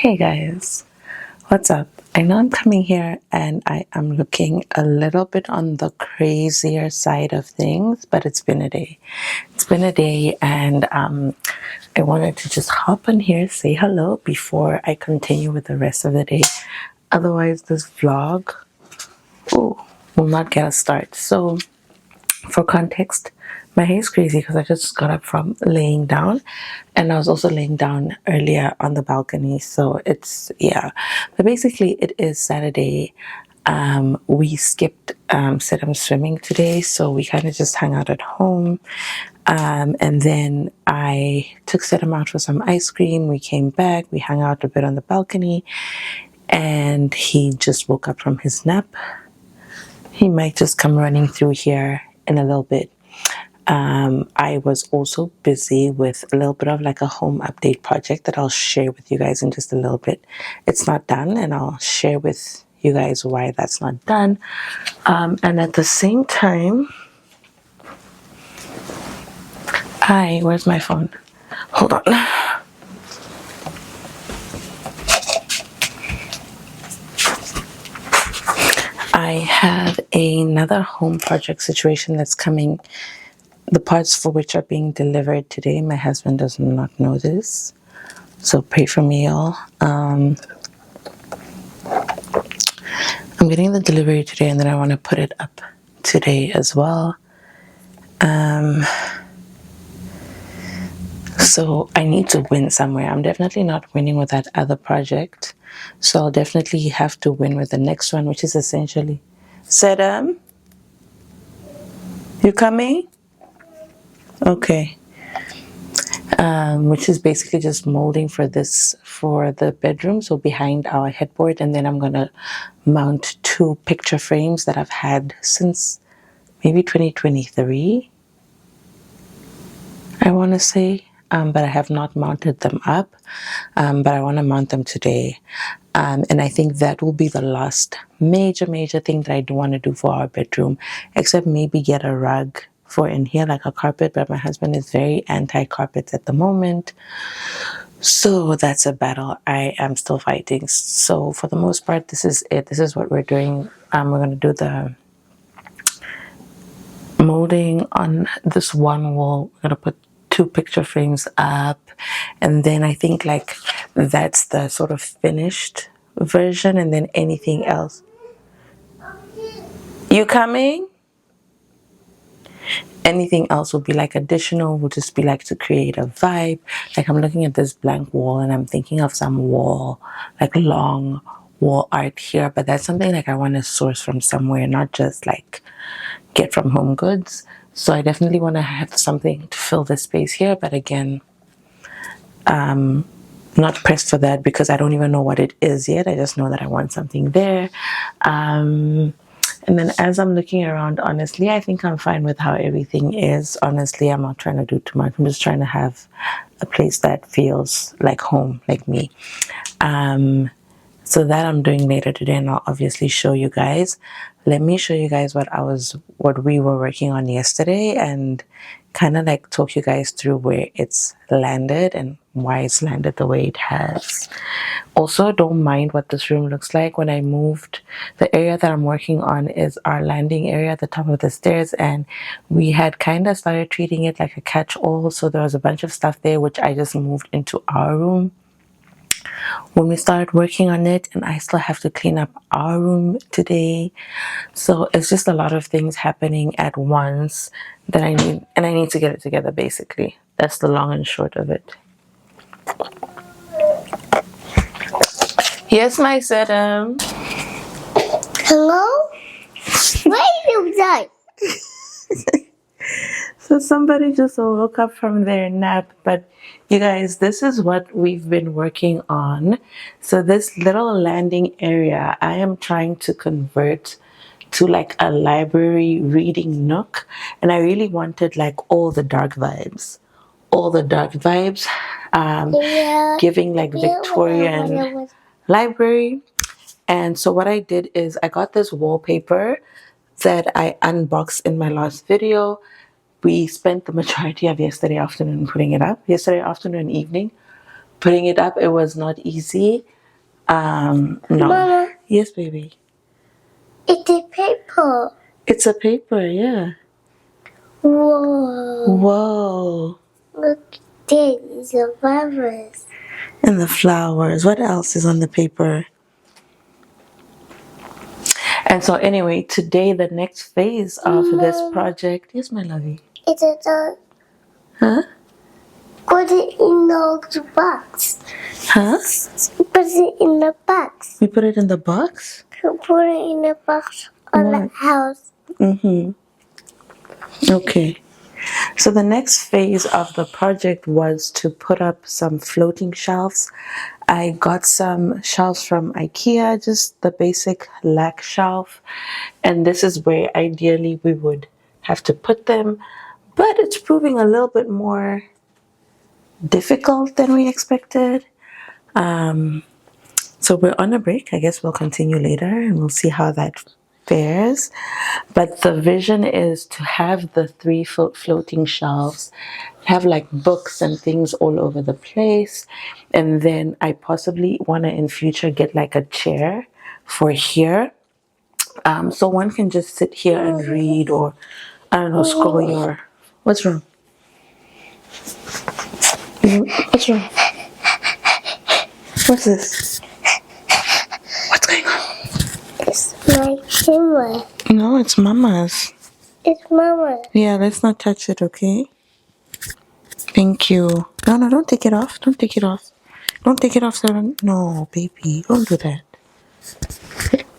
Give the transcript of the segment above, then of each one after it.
Hey guys, what's up? I know I'm coming here and I am looking a little bit on the crazier side of things, but it's been a day. It's been a day, and I wanted to just hop on here, say hello before I continue with the rest of the day. Otherwise, this vlog will not get a start. So, for context, my hair is crazy because I just got up from laying down, and I was also laying down earlier on the balcony. So it's, yeah. But basically, it is Saturday. We skipped Sedum swimming today, so we kind of just hung out at home. And then I took Sedum out for some ice cream. We came back, we hung out a bit on the balcony, and he just woke up from his nap. He might just come running through here in a little bit. I was also busy with a little bit of like a home update project that I'll share with you guys in just a little bit. It's not done, and I'll share with you guys why that's not done. And at the same time, where's my phone? Hold on. I have another home project situation that's coming, the parts for which are being delivered today. My husband does not know this, so pray for me, y'all. I'm getting the delivery today, and then I want to put it up today as well. So I need to win somewhere. I'm definitely not winning with that other project, so I'll definitely have to win with the next one, which is essentially Sedum, you coming? Okay. Which is basically just molding for the bedroom, so behind our headboard. And then I'm gonna mount two picture frames that I've had since maybe 2023, I want to say, but I have not mounted them up, but I want to mount them today. And I think that will be the last major thing that I do want to do for our bedroom, except maybe get a rug for in here, like a carpet. But my husband is very anti-carpets at the moment, so that's a battle I am still fighting. So for the most part, this is it. This is what we're doing. We're going to do the molding on this one wall. We're going to put two picture frames up, and then I think like that's the sort of finished version, and then anything else. You coming? Anything else will be like additional, will just be like to create a vibe. Like I'm looking at this blank wall and I'm thinking of some wall, like long wall art here, but that's something like I want to source from somewhere, not just like get from Home Goods. So I definitely want to have something to fill this space here, but again, not pressed for that because I don't even know what it is yet. I just know that I want something there. And then as I'm looking around, honestly, I think I'm fine with how everything is. Honestly, I'm not trying to do too much. I'm just trying to have a place that feels like home, like me. So that I'm doing later today, and I'll obviously show you guys. Let me show you guys what we were working on yesterday, and kind of like talk you guys through where it's landed and why it's landed the way it has. Also, don't mind what this room looks like. When I moved, the area that I'm working on is our landing area at the top of the stairs, and we had kind of started treating it like a catch-all, so there was a bunch of stuff there which I just moved into our room when we started working on it, and I still have to clean up our room today. So it's just a lot of things happening at once that I need to get it together. Basically, that's the long and short of it. Yes, my Sedum. Hello? What are you doing? So somebody just woke up from their nap, but you guys, this is what we've been working on. So this little landing area, I am trying to convert to like a library reading nook, and I really wanted like all the dark vibes, giving like Victorian library. And so what I did is I got this wallpaper that I unboxed in my last video. We spent the majority of yesterday afternoon putting it up. Yesterday afternoon, evening, putting it up, it was not easy. No. Mama, Yes, baby. it's a paper. It's a paper, yeah. Whoa. Whoa. Look, there is a virus. And the flowers. What else is on the paper? And so anyway, today the next phase of this project. Yes, my lovey. It's a dog. Huh? Put it in the box. Huh? Put it in the box. We put it in the box? Put it in the box on the house. Mm-hmm. Okay. So the next phase of the project was to put up some floating shelves. I got some shelves from IKEA, just the basic lac shelf. And this is where ideally we would have to put them. But it's proving a little bit more difficult than we expected. So we're on a break. I guess we'll continue later and we'll see how that fares. But the vision is to have the 3 floating shelves, have like books and things all over the place. And then I possibly want to in future get like a chair for here. So one can just sit here and read or, I don't know, scroll your... What's wrong? What's wrong? What's this? What's going on? It's my camera. No, it's Mama's. It's Mama. Yeah, let's not touch it, okay? Thank you. No, don't take it off. Don't take it off. Don't take it off, Sarah. No, baby, don't do that.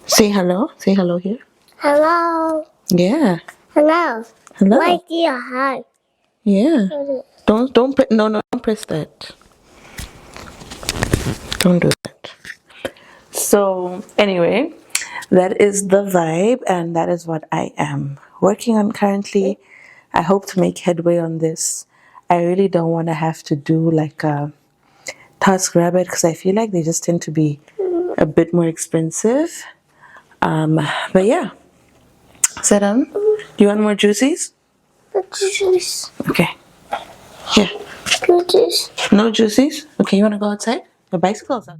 Say hello. Say hello here. Hello. Yeah. Hello. Hello. Why do you hi? Yeah. Don't press that. Don't do that. So anyway, that is the vibe and that is what I am working on currently. I hope to make headway on this. I really don't want to have to do like a TaskRabbit because I feel like they just tend to be a bit more expensive. But yeah. Saddam, do you want more juices? Juice. Okay. Here. Juice. No juices? Okay, you want to go outside? The bicycle's out.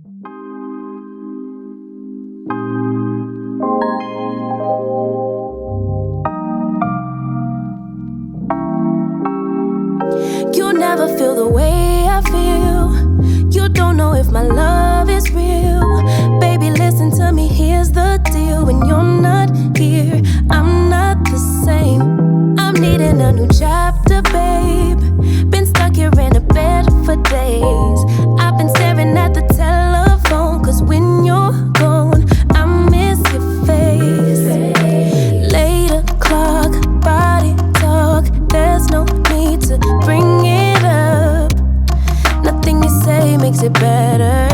You never feel the way I feel. You don't know if my love is real. Baby, listen to me, here's the deal. When you're not here, I'm not the same. I'm needing a new chapter, babe. Been stuck here in a bed for days. I've been staring at the telephone, cause when you're gone, I miss your face. 8 o'clock, body talk. There's no need to bring it up. Nothing you say makes it better.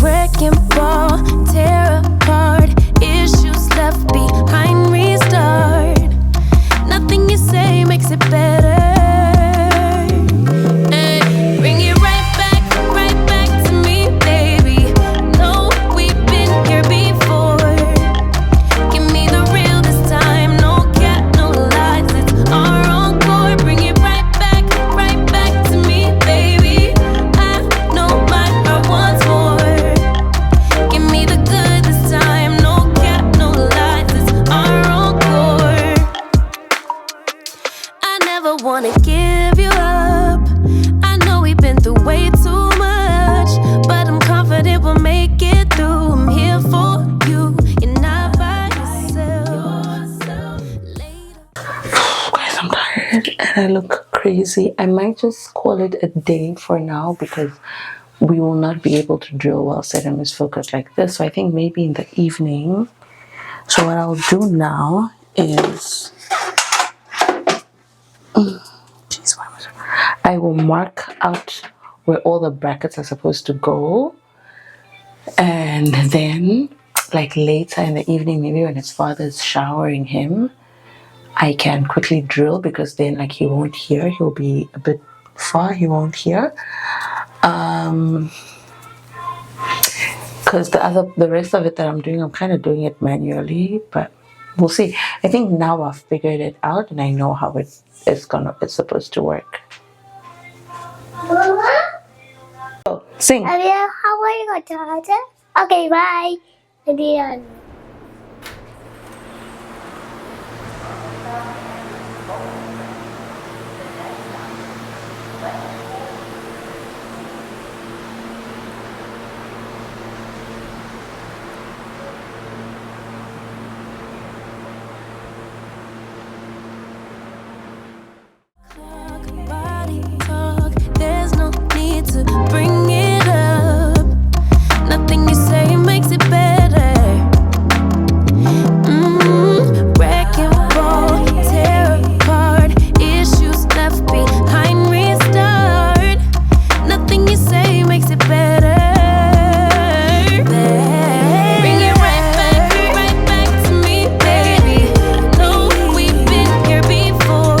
Wrecking ball, tear apart. Issues left behind, restart. Nothing you say makes it better. Bring it right back to me, baby. No, we've been here before. Give me the real this time, no cap, no lies. It's our encore. Bring it right back to me, baby. I know my heart wants more. Give me the good this time, no cap, no lies. It's our encore. I never wanna give you up. I know we've been through way too much, but I'm confident we'll make it through. I'm here for you. You're not by yourself. Later. Guys, I'm tired and I look crazy. I might just call it a day for now because we will not be able to drill while Saddam is focused like this. So I think maybe in the evening. So what I'll do now is... Jeez, why was it? I will mark out where all the brackets are supposed to go. And then, like later in the evening, maybe when his father's showering him, I can quickly drill because then like he won't hear. He'll be a bit far. He won't hear. Because the rest of it that I'm doing, I'm kind of doing it manually, but we'll see. I think now I've figured it out and I know how it's supposed to work. Sing. Ariel, how are you going to charger? Okay, bye. Ariel. Body talk, there's no need to bring it up. Nothing you say makes it better. Wreck and roll, tear apart, issues left behind, restart. Nothing you say makes it better. Bring it right back to me, baby. No, we've been here before.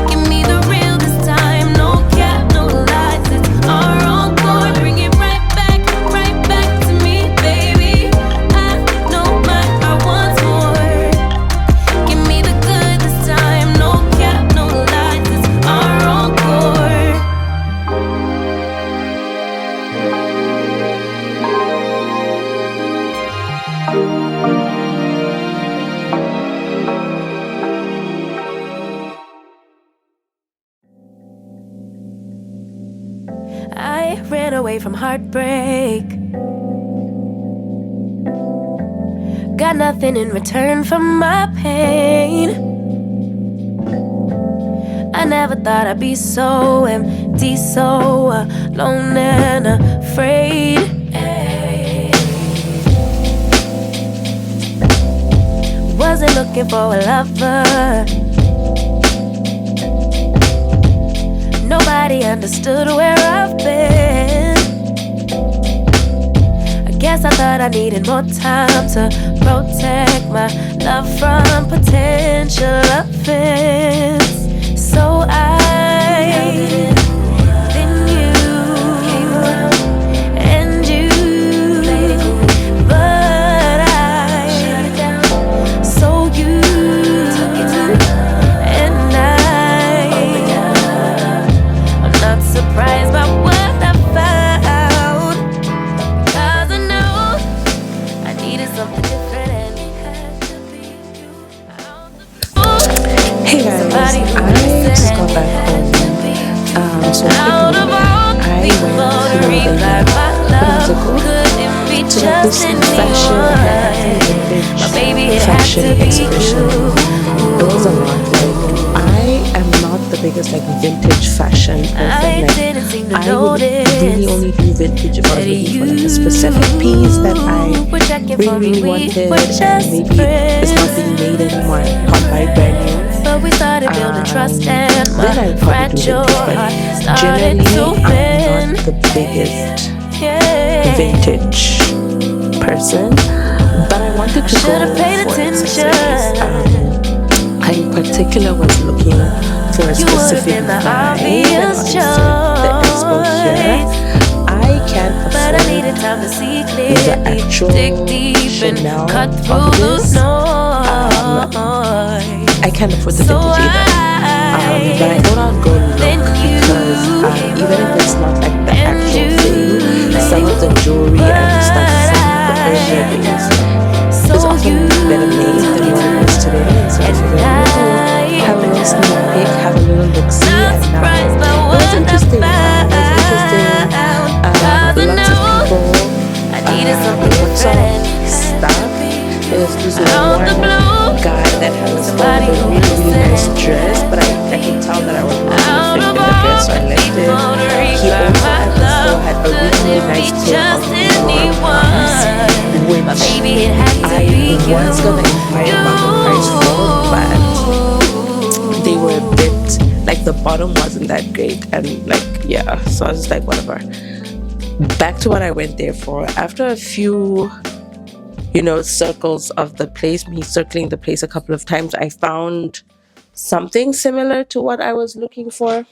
Give me the real this time, no cap, no lies, it's our encore. Bring it right back to me, baby. I know my heart wants more. Give me the good this time, no cap, no lies, it's our encore. I ran away from heartbreak. Got nothing in return for my pain. I never thought I'd be so empty, so alone and afraid. Wasn't looking for a lover. Nobody understood where I've been. I guess I thought I needed more time to protect my love from potential offense. So I then you came around and you played it cool, but I shut it down. So you took it and I'm not surprised by what I found, because I know I needed something different and it had to be you. Hey guys, I just got back home. So Out of all the I people to went revive my love, to couldn't be this just anyone. My baby, it had fashion to be exhibition. you. It was a lot. Like, I am not the biggest like vintage fashion person. I Like, didn't seem to I would notice really only do vintage if I was that looking for like a you specific piece that I were checking for really, me. really We wanted, were and just maybe it's not being made anymore. Can't buy it brand new. but we started building trust and my Then I'd probably do fragile vintage, heart but started generally to I'm bend. not the biggest Yeah. vintage person, but I wanted to go Should've paid for attention. accessories. I in particular was looking for a You would've specific been the vibe that obvious answered the expo here. I can't But I needed afford time to see the clearly, actual dig deep Chanel and cut of through the this. noise. I can't afford the So vintage either. But I thought I'd go then look you because came even if it's not like the and actual you thing, some of the jewelry and stuff from the earlier days is often better made than what it is today. And so I figured, have a little sneak peek, have a little look see, and it was interesting. Lots of people bought some stuff. There's this one guy that has a really, really nice dress, but I can tell that I wasn't going to fit in the dress, so I left it. He also at the store had a really nice pair of earrings, which I was going to inquire about the price for, but they were a bit, like the bottom wasn't that great, and like, yeah, so I was just like, whatever. Back to what I went there for. After a few circles of the place, me circling the place a couple of times, I found something similar to what I was looking for.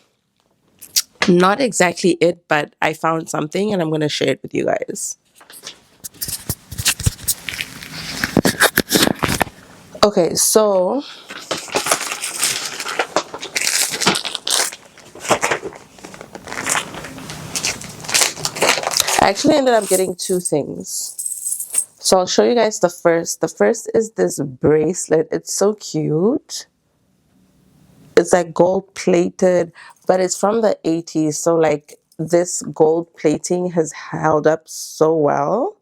Not exactly it, but I found something and I'm going to share it with you guys. Okay, so I actually ended up getting two things. So I'll show you guys the first. The first is this bracelet. It's so cute. It's like gold plated, but it's from the 80s. So like this gold plating has held up so well.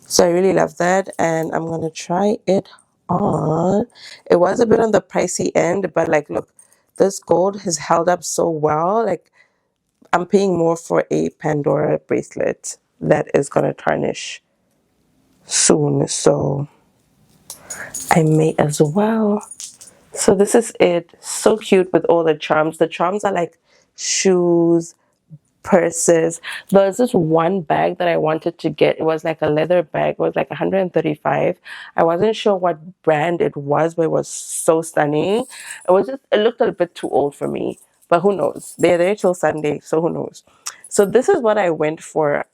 So I really love that, and I'm gonna try it on. It was a bit on the pricey end, but like look, this gold has held up so well. Like I'm paying more for a Pandora bracelet that is gonna tarnish soon, so I may as well. So this is it. So cute with all the charms. The charms are like shoes, purses. There's this one bag that I wanted to get. It was like a leather bag. It was like 135. I wasn't sure what brand it was, but it was so stunning. It looked a bit too old for me, but who knows? They're there till Sunday, so who knows? So this is what I went for.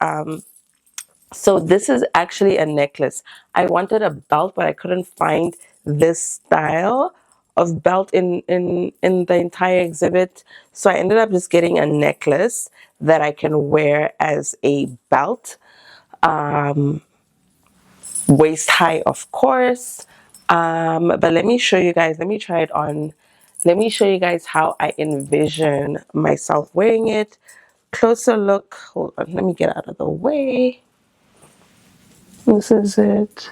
So this is actually a necklace. I wanted a belt, but I couldn't find this style of belt in the entire exhibit. So I ended up just getting a necklace that I can wear as a belt. Waist high, of course. But let me show you guys. Let me try it on. Let me show you guys how I envision myself wearing it. Closer look. Hold on. Let me get out of the way. This is it.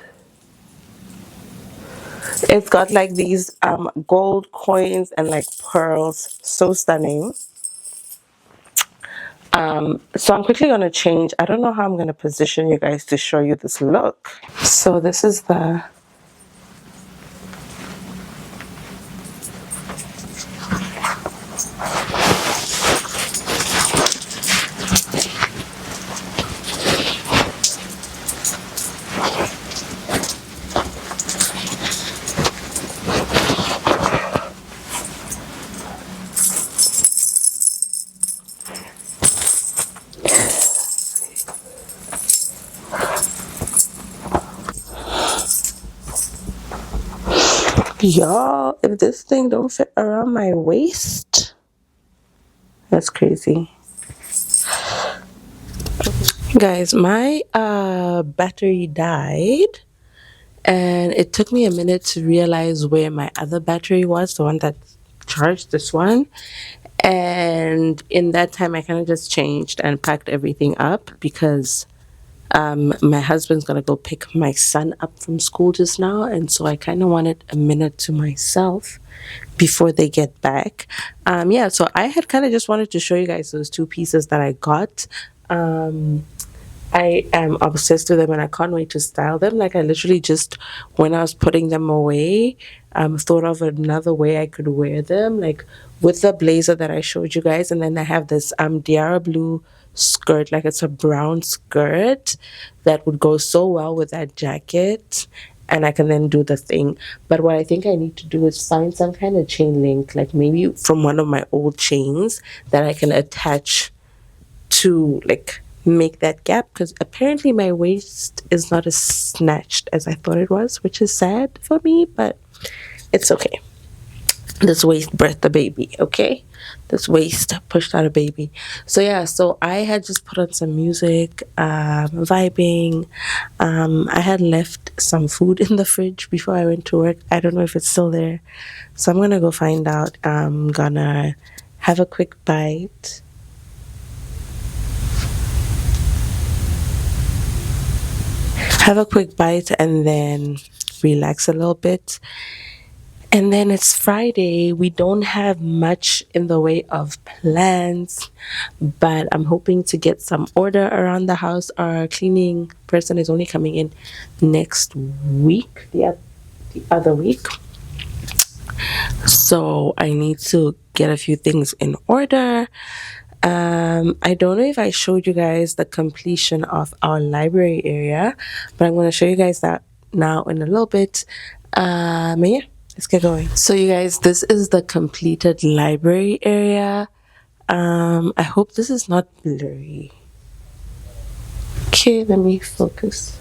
It's got like these gold coins and like pearls. So stunning. So I'm quickly going to change. I don't know how I'm going to position you guys to show you this look. So this is the... Y'all, if this thing don't fit around my waist, that's crazy. Guys, my battery died, and it took me a minute to realize where my other battery was, the one that charged this one. And in that time, I kind of just changed and packed everything up because my husband's gonna go pick my son up from school just now, and so I kind of wanted a minute to myself before they get back. Yeah, so I had kind of just wanted to show you guys those two pieces that I got. I am obsessed with them, and I can't wait to style them. Like I literally just, when I was putting them away, thought of another way I could wear them, like with the blazer that I showed you guys. And then I have this Diara blue skirt, like it's a brown skirt that would go so well with that jacket, and I can then do the thing. But what I think I need to do is find some kind of chain link, like maybe from one of my old chains that I can attach to like make that gap, because apparently my waist is not as snatched as I thought it was, which is sad for me, but it's okay. This waist birthed a baby, okay? This waist pushed out a baby. So yeah, so I had just put on some music, vibing. I had left some food in the fridge before I went to work. I don't know if it's still there, so I'm gonna go find out. I'm gonna have a quick bite. And then relax a little bit. And then it's Friday. We don't have much in the way of plans, but I'm hoping to get some order around the house. Our cleaning person is only coming in next week, the other week. So I need to get a few things in order. I don't know if I showed you guys the completion of our library area, but I'm going to show you guys that now in a little bit. Yeah, let's get going. So you guys, this is the completed library area. I hope this is not blurry. Okay, let me focus.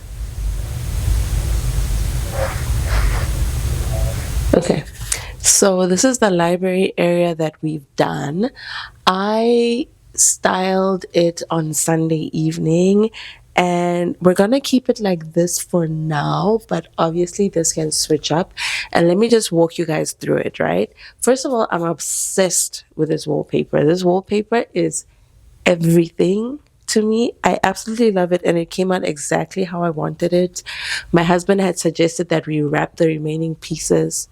Okay, so this is the library area that we've done. I styled it on Sunday evening, and we're gonna keep it like this for now, but obviously this can switch up. And let me just walk you guys through it, right? First of all, I'm obsessed with this wallpaper. This wallpaper is everything to me. I absolutely love it, and it came out exactly how I wanted it. My husband had suggested that we wrap the remaining pieces,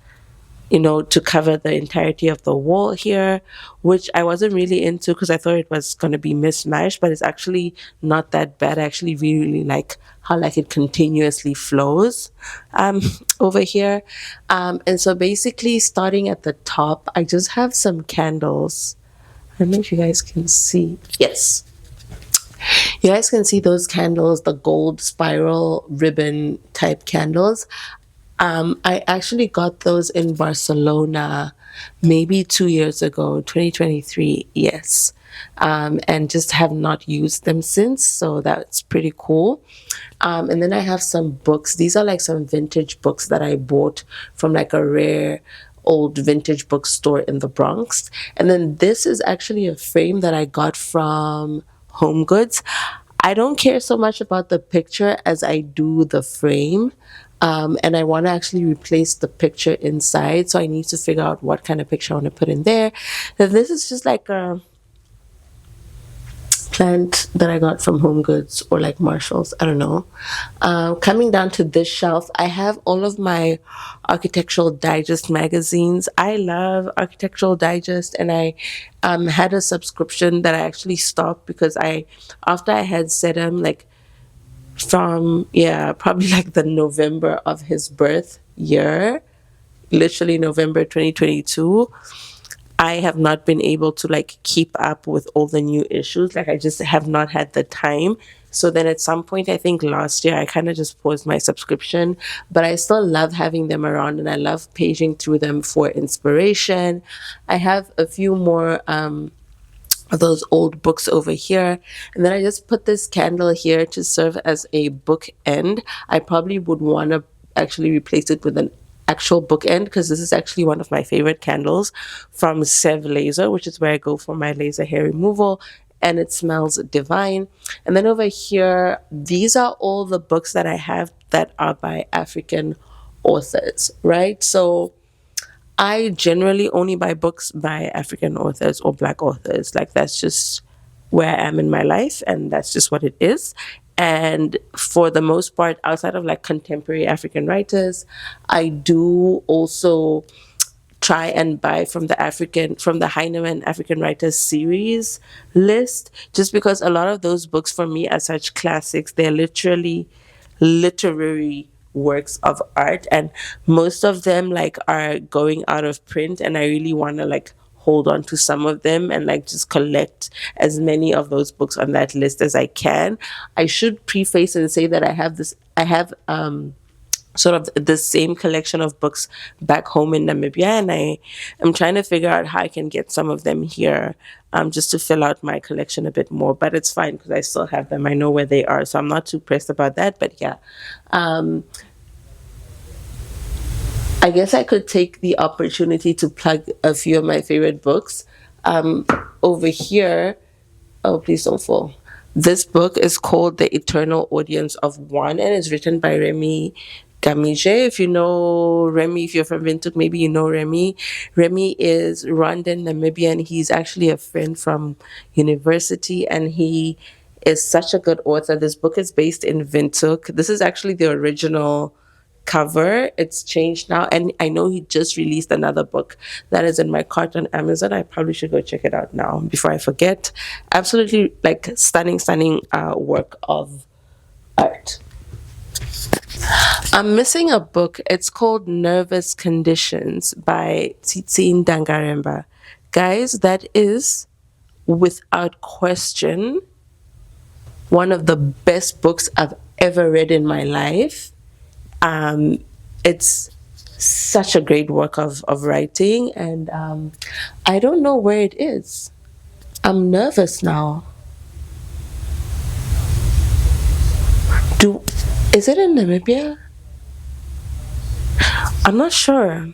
to cover the entirety of the wall here, which I wasn't really into because I thought it was going to be mismatched, but it's actually not that bad. I actually really like how like it continuously flows over here. And so basically starting at the top, I just have some candles. I don't know if you guys can see. Yes. You guys can see those candles, the gold spiral ribbon type candles. I actually got those in Barcelona maybe 2 years ago, 2023, yes. And just have not used them since, so that's pretty cool. And then I have some books. These are like some vintage books that I bought from like a rare old vintage bookstore in the Bronx. And then this is actually a frame that I got from Home Goods. I don't care so much about the picture as I do the frame. And I want to actually replace the picture inside. So I need to figure out what kind of picture I want to put in there. Then this is just like a plant that I got from Home Goods or like Marshall's. I don't know. Coming down to this shelf, I have all of my Architectural Digest magazines. I love Architectural Digest, and I had a subscription that I actually stopped because after I had set them like from probably like the November of his birth year, literally November 2022, I have not been able to like keep up with all the new issues. Like I just have not had the time. So then at some point, I think last year, I kind of just paused my subscription, but I still love having them around, and I love paging through them for inspiration. I have a few more those old books over here, and then I just put this candle here to serve as a bookend. I probably would want to actually replace it with an actual bookend, because this is actually one of my favorite candles from Sev Laser, which is where I go for my laser hair removal, and it smells divine. And then over here, these are all the books that I have that are by African authors, right? So I generally only buy books by African authors or Black authors. Like that's just where I am in my life, and that's just what it is. And for the most part, outside of like contemporary African writers, I do also try and buy from the Heinemann African Writers series list, just because a lot of those books for me are such classics. They're literally literary works of art, and most of them like are going out of print, and I really want to like hold on to some of them and like just collect as many of those books on that list as I can. I should preface and say that I have sort of the same collection of books back home in Namibia, and I am trying to figure out how I can get some of them here, just to fill out my collection a bit more. But it's fine because I still have them. I know where they are, so I'm not too pressed about that. But yeah, I guess I could take the opportunity to plug a few of my favorite books. Over here, oh, please don't fall. This book is called The Eternal Audience of One, and it's written by Remy Gamije. If you know Remy, if you're from Windhoek, maybe you know Remy. Remy is Rwandan Namibian. He's actually a friend from university, and he is such a good author. This book is based in Windhoek. This is actually the original cover. It's changed now, and I know he just released another book that is in my cart on Amazon. I probably should go check it out now before I forget. Absolutely like stunning work of art. I'm missing a book. It's called Nervous Conditions by Tsitsi Ndangaremba. Guys, that is without question one of the best books I've ever read in my life. It's such a great work of writing, and I don't know where it is. I'm nervous now. Is it in Namibia? I'm not sure,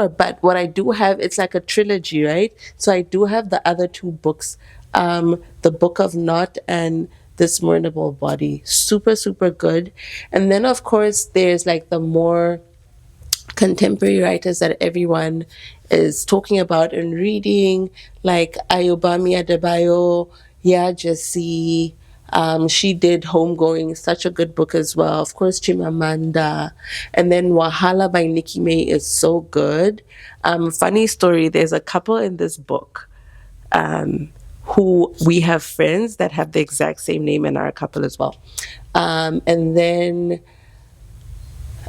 but what I do have, it's like a trilogy, right? So I do have the other two books The Book of Not and This Mournable Body. Super, super good. And then, of course, there's like the more contemporary writers that everyone is talking about and reading, like Ayobami Adebayo, Ya Jesse. She did Homegoing, such a good book as well. Of course, Chimamanda. And then Wahala by Nikki May is so good. Funny story, there's a couple in this book who we have friends that have the exact same name and are a couple as well. And then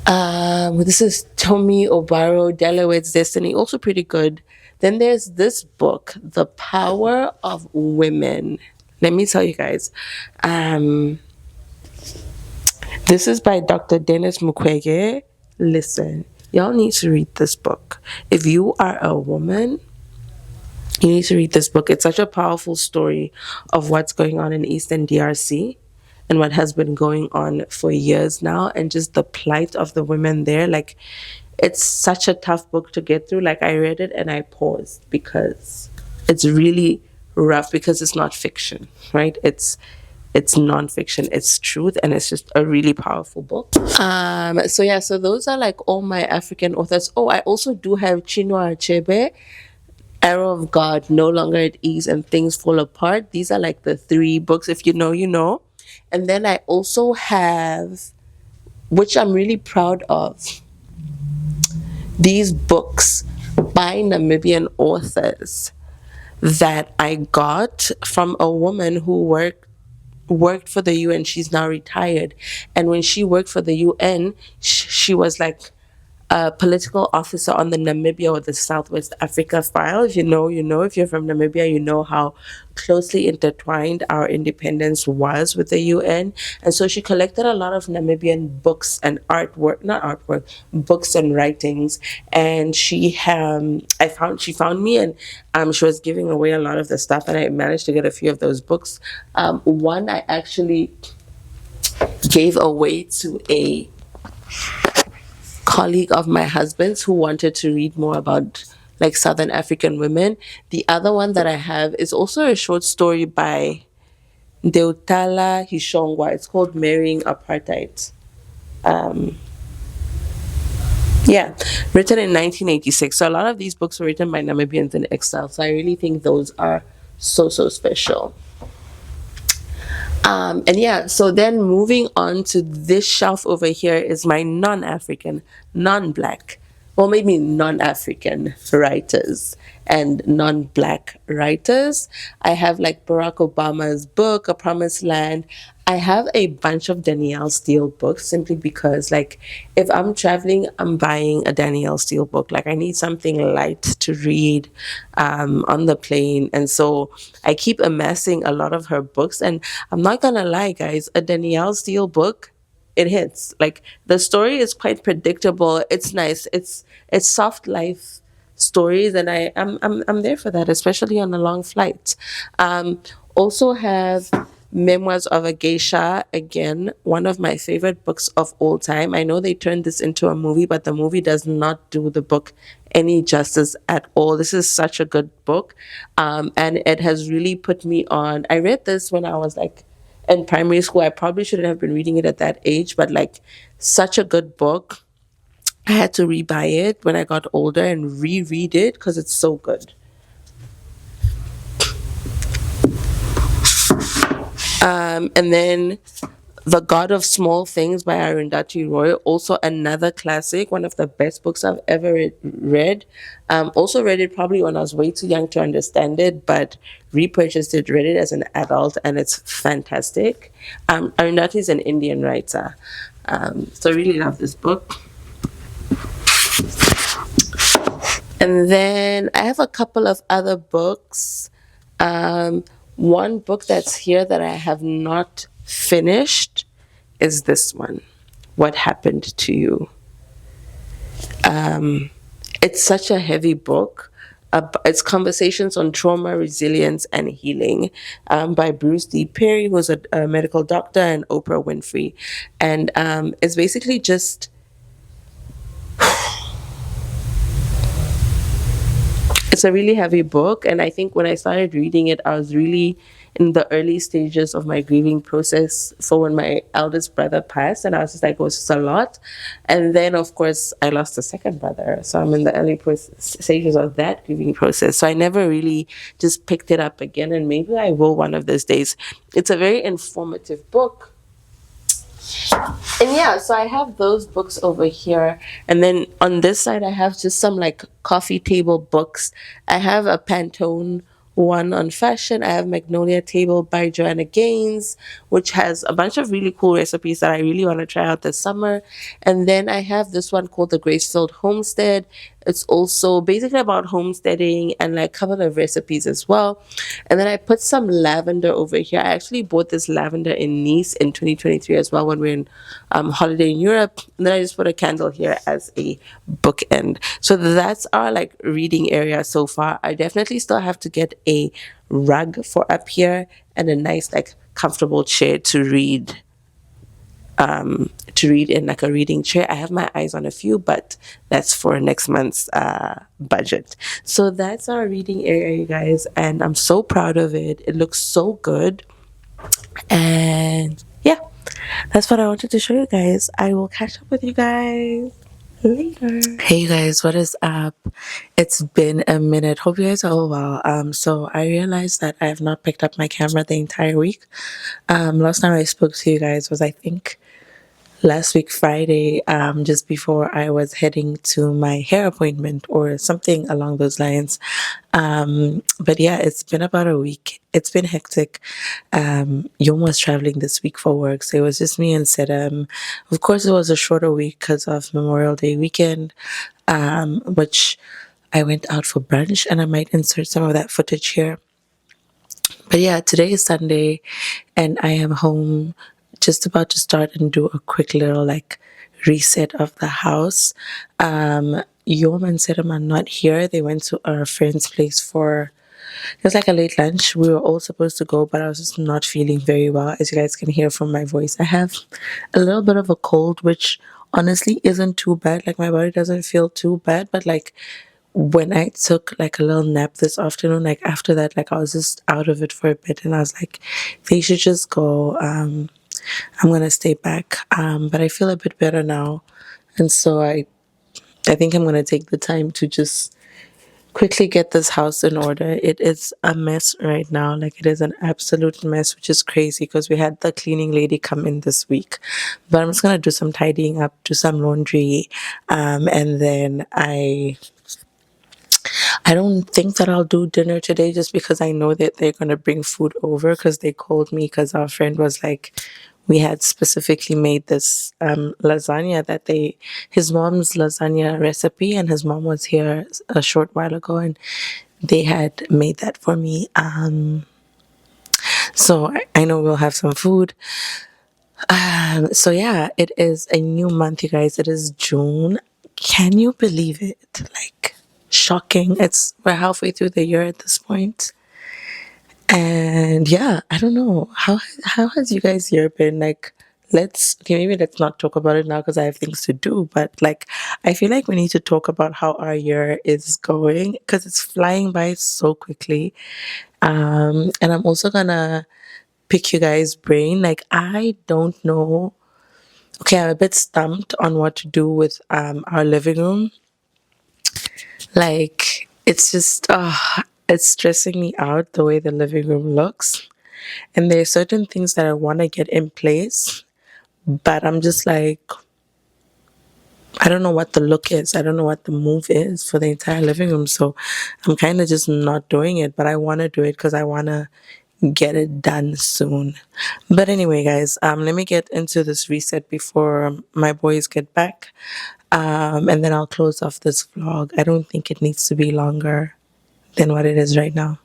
this is Tommy Obaro, Delaware's Destiny, also pretty good. Then there's this book, The Power of Women. Let me tell you guys. This is by Dr. Dennis Mukwege. Listen, y'all need to read this book. If you are a woman, you need to read this book. It's such a powerful story of what's going on in Eastern DRC and what has been going on for years now, and just the plight of the women there. Like, it's such a tough book to get through. Like, I read it and I paused because it's really rough, because it's not fiction, right? It's non-fiction, it's truth, and it's just a really powerful book. So those are like all my African authors. Oh, I also do have Chinua Achebe, Arrow of God, No Longer at Ease, and Things Fall Apart. These are like the 3 books. If you know, you know. And then I also have, which I'm really proud of, these books by Namibian authors that I got from a woman who worked for the UN. She's now retired. And when she worked for the UN, she was like a political officer on the Namibia or the Southwest Africa file. If you know, you know. If you're from Namibia, you know how closely intertwined our independence was with the UN. And so she collected a lot of Namibian books and books and writings. And she found me, and she was giving away a lot of the stuff, and I managed to get a few of those books. One I actually gave away to a colleague of my husband's who wanted to read more about like Southern African women. The other one that I have is also a short story by Deutala Hishongwa. It's called Marrying Apartheid. Written in 1986. So a lot of these books were written by Namibians in exile. So I really think those are so, so special. So then moving on to this shelf over here is my non-African, non-Black, or maybe non-African writers and non-Black writers. I have like Barack Obama's book, A Promised Land. I have a bunch of Danielle Steele books simply because, like, if I'm traveling, I'm buying a Danielle Steele book. Like, I need something light to read on the plane. And so I keep amassing a lot of her books. And I'm not going to lie, guys, a Danielle Steele book, it hits. Like, the story is quite predictable. It's nice. It's soft life stories, and I'm there for that, especially on a long flight. Also have Memoirs of a Geisha, again, one of my favorite books of all time. I know they turned this into a movie, but the movie does not do the book any justice at all. This is such a good book, and it has really put me on. I read this when I was like in primary school. I probably shouldn't have been reading it at that age, but like, such a good book. I had to rebuy it when I got older and reread it because it's so good. And then The God of Small Things by Arundhati Roy, also another classic, one of the best books I've ever read. Also read it probably when I was way too young to understand it, but repurchased it, read it as an adult, and it's fantastic. Arundhati is an Indian writer, so I really love this book. And then I have a couple of other books. One book that's here that I have not finished is this one, What Happened to You. It's such a heavy book. It's Conversations on Trauma, Resilience, and Healing by Bruce D. Perry, who's a medical doctor, and Oprah Winfrey. And it's basically just... it's a really heavy book, and I think when I started reading it, I was really in the early stages of my grieving process for when my eldest brother passed, and I was just like, it was just a lot. And then of course I lost a second brother, so I'm in the early stages of that grieving process, so I never really just picked it up again, and maybe I will one of these days. It's a very informative book. And yeah, so I have those books over here. And then on this side, I have just some like coffee table books. I have a Pantone one on fashion. I have Magnolia Table by Joanna Gaines, which has a bunch of really cool recipes that I really want to try out this summer. And then I have this one called The Gracefield Homestead. It's also basically about homesteading and like a couple of recipes as well. And then I put some lavender over here. I actually bought this lavender in Nice in 2023 as well when we are in holiday in Europe. And then I just put a candle here as a bookend. So that's our like reading area so far. I definitely still have to get a rug for up here and a nice like comfortable chair to read in, like a reading chair. I have my eyes on a few, but that's for next month's budget. So that's our reading area, you guys, and I'm so proud of it. It looks so good. And yeah, that's what I wanted to show you guys. I will catch up with you guys later. Hey you guys, what is up? It's been a minute. Hope you guys are all well. So I realized that I have not picked up my camera the entire week. Last time I spoke to you guys was, I think, last week Friday, just before I was heading to my hair appointment or something along those lines. But yeah, it's been about a week. It's been hectic. Yom was traveling this week for work, so it was just me and Sedem. Of course, it was a shorter week because of Memorial Day weekend, which I went out for brunch, and I might insert some of that footage here. But yeah, today is Sunday, and I am home, just about to start and do a quick little like reset of the house. Yom and Sedem are not here. They went to our friend's place for, it was like a late lunch. We were all supposed to go, but I was just not feeling very well. As you guys can hear from my voice, I have a little bit of a cold, which honestly isn't too bad. Like my body doesn't feel too bad, but like when I took like a little nap this afternoon, like after that, like I was just out of it for a bit, and I was like, they should just go. I'm gonna stay back, but I feel a bit better now, and so I think I'm gonna take the time to just quickly get this house in order. It is a mess right now, like it is an absolute mess, which is crazy because we had the cleaning lady come in this week. But I'm just gonna do some tidying up, do some laundry, and then I don't think that I'll do dinner today just because I know that they're going to bring food over, because they called me because our friend was like, we had specifically made this lasagna that his mom's lasagna recipe, and his mom was here a short while ago and they had made that for me. So I know we'll have some food. So yeah, it is a new month, you guys. It is June. Can you believe it? Like, shocking. We're halfway through the year at this point. And yeah, I don't know. How has you guys' year been? Like, maybe let's not talk about it now because I have things to do. But like, I feel like we need to talk about how our year is going because it's flying by so quickly. And I'm also gonna pick you guys' brain. Like, I don't know. Okay, I'm a bit stumped on what to do with our living room. Like, it's just it's stressing me out the way the living room looks, and there are certain things that I want to get in place, but I'm just like, I don't know what the look is. I don't know what the move is for the entire living room, so I'm kind of just not doing it, but I want to do it because I want to get it done soon. But anyway, guys, let me get into this reset before my boys get back, and then I'll close off this vlog. I don't think it needs to be longer than what it is right now.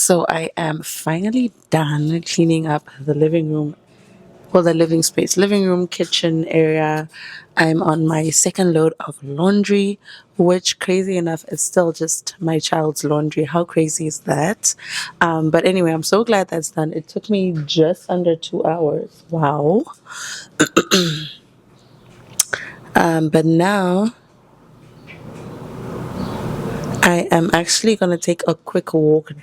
So I am finally done cleaning up the living room, well, the living space, living room, kitchen area. I'm on my second load of laundry, which, crazy enough, is still just my child's laundry. How crazy is that? But anyway, I'm so glad that's done. It took me just under 2 hours. Wow. But now I am actually going to take a quick walk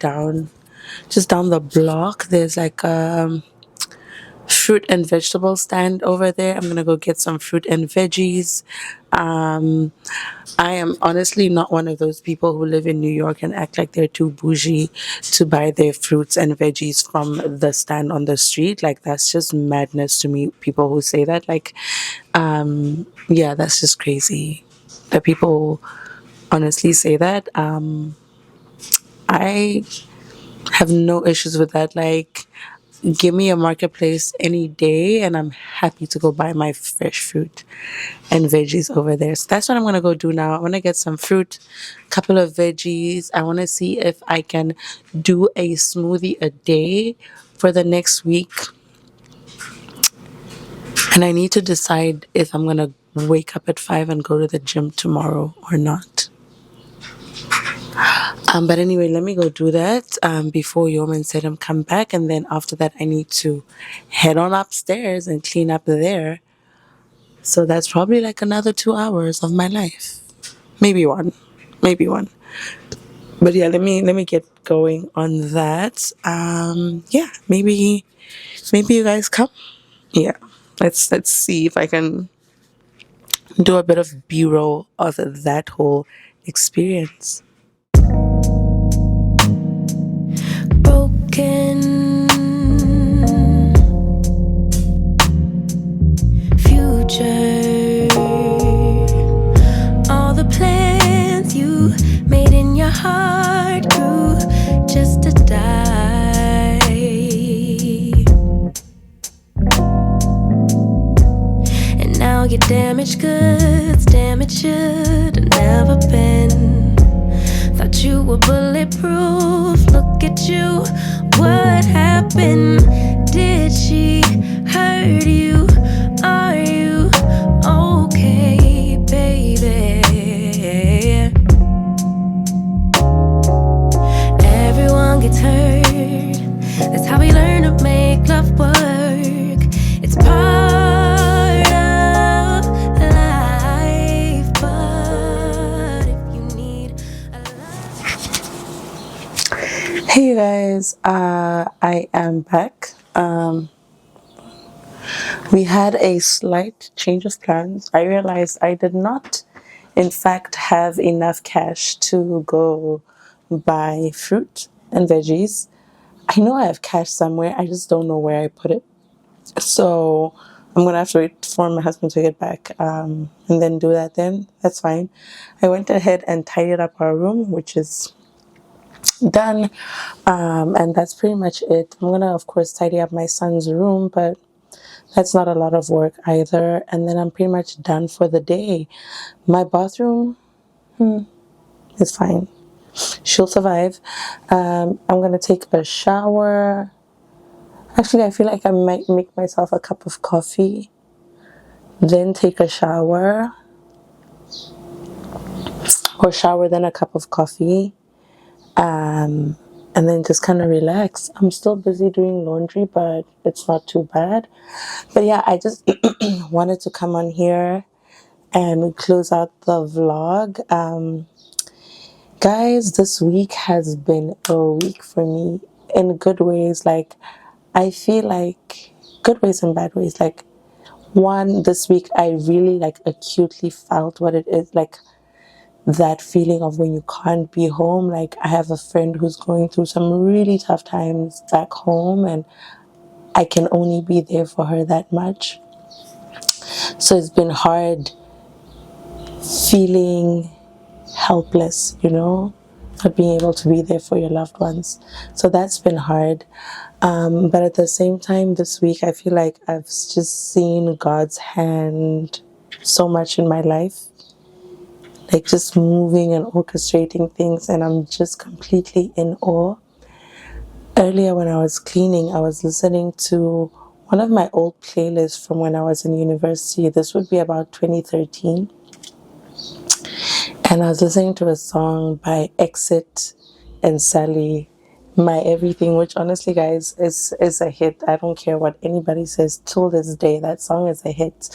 just down the block. There's like a fruit and vegetable stand over there. I'm gonna go get some fruit and veggies. I am honestly not one of those people who live in New York and act like they're too bougie to buy their fruits and veggies from the stand on the street. Like, that's just madness to me. People who say that, like, yeah, that's just crazy that people honestly say that. I have no issues with that. Like, give me a marketplace any day and I'm happy to go buy my fresh fruit and veggies over there. So that's what I'm gonna go do now. I want to get some fruit, a couple of veggies. I want to see if I can do a smoothie a day for the next week. And I need to decide if I'm gonna wake up at 5 and go to the gym tomorrow or not. But anyway, let me go do that before Yom and Sedem come back. And then after that, I need to head on upstairs and clean up there. So that's probably like another 2 hours of my life. Maybe one. Maybe one. But yeah, let me get going on that. Yeah, maybe you guys come. Yeah. Let's see if I can do a bit of B-roll of that whole experience. Broken future, all the plans you made in your heart grew just to die. And now your damaged goods, damaged should have never been. Thought you were bulletproof, look at you, what happened? Did she hurt you? Are you okay, baby? Everyone gets hurt, that's how we learn to make love work. It's part of life, but if you need a Hey you guys, I am back. We had a slight change of plans. I realized I did not, in fact, have enough cash to go buy fruit and veggies. I know I have cash somewhere, I just don't know where I put it. So I'm gonna have to wait for my husband to get back and then do that then. That's fine. I went ahead and tidied up our room, which is done, and that's pretty much it. I'm gonna of course tidy up my son's room, but that's not a lot of work either, and then I'm pretty much done for the day. My bathroom is fine, she'll survive. I'm gonna take a shower. Actually, I feel like I might make myself a cup of coffee, then take a shower, or shower then a cup of coffee, and then just kind of relax. I'm still busy doing laundry, but it's not too bad. But yeah, I just wanted to come on here and close out the vlog. Guys, this week has been a week for me in good ways. Like, I feel like good ways and bad ways. Like, one, this week I really like acutely felt what it is like, that feeling of when you can't be home. Like, I have a friend who's going through some really tough times back home and I can only be there for her that much. So it's been hard feeling helpless, not being able to be there for your loved ones. So that's been hard. But at the same time, this week, I feel like I've just seen God's hand so much in my life, like just moving and orchestrating things, and I'm just completely in awe. Earlier when I was cleaning, I was listening to one of my old playlists from when I was in university. This would be about 2013. And I was listening to a song by Exit and Sally, My Everything, which honestly, guys, is a hit. I don't care what anybody says. Till this day, that song is a hit.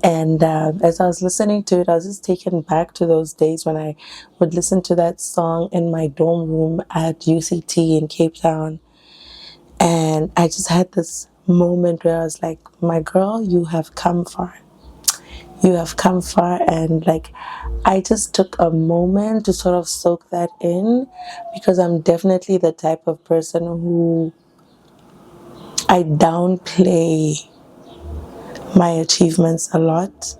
And as I was listening to it, I was just taken back to those days when I would listen to that song in my dorm room at UCT in Cape Town. And I just had this moment where I was like, my girl, you have come far. You have come far. And like, I just took a moment to sort of soak that in, because I'm definitely the type of person who I downplay my achievements a lot.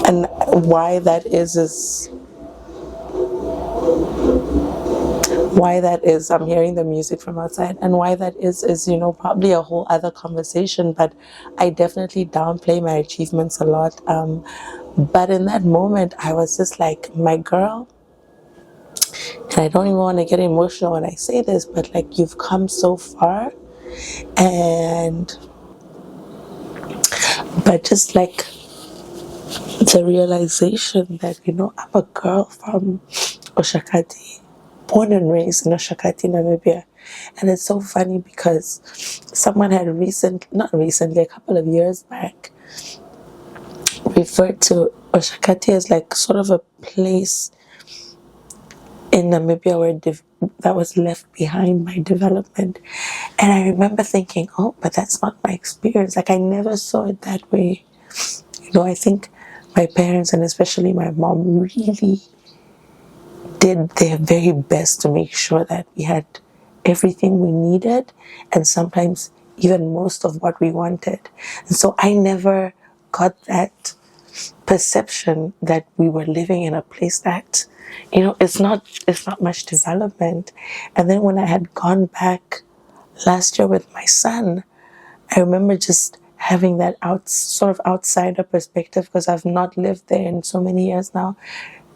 And why that is I'm hearing the music from outside, and why that is probably a whole other conversation, but I definitely downplay my achievements a lot. But in that moment I was just like, my girl, and I don't even want to get emotional when I say this, but like, you've come so far. And but just like the realization that I'm a girl from Oshakati, born and raised in Oshakati, Namibia. And it's so funny because someone had not recently, a couple of years back, referred to Oshakati as like sort of a place in Namibia that was left behind by development. And I remember thinking, oh, but that's not my experience. Like, I never saw it that way. I think my parents, and especially my mom, really did their very best to make sure that we had everything we needed, and sometimes even most of what we wanted. And so I never got that perception that we were living in a place that it's not much development. And then when I had gone back last year with my son, I remember just having that sort of outsider perspective, because I've not lived there in so many years now,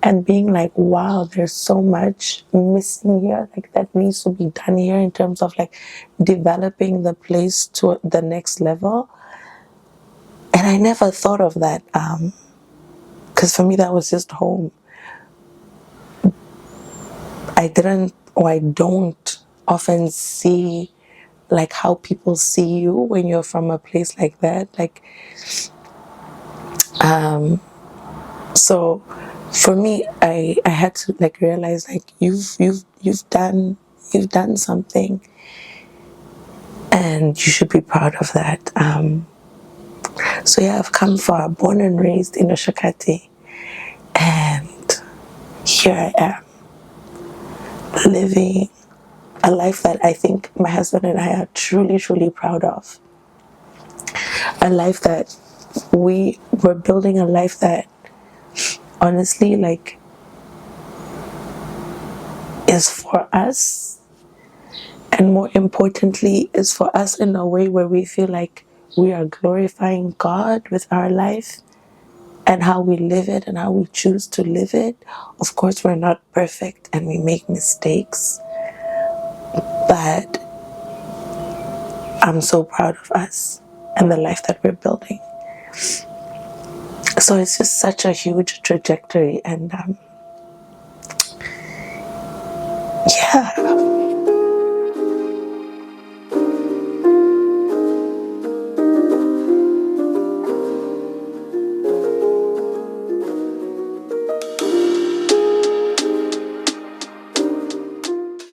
and being like, wow, there's so much missing here, like that needs to be done here in terms of like developing the place to the next level. And I never thought of that, because for me that was just home. I don't often see like how people see you when you're from a place like that. Like, so for me, I had to like realize, like, you've done something, and you should be proud of that. So yeah, I've come far, born and raised in Oshakati, and here I am, living a life that I think my husband and I are truly, truly proud of. A life that we're building, a life that honestly, like, is for us, and more importantly, is for us in a way where we feel like we are glorifying God with our life and how we live it and how we choose to live it. Of course, we're not perfect and we make mistakes, but I'm so proud of us and the life that we're building. So it's just such a huge trajectory, and yeah,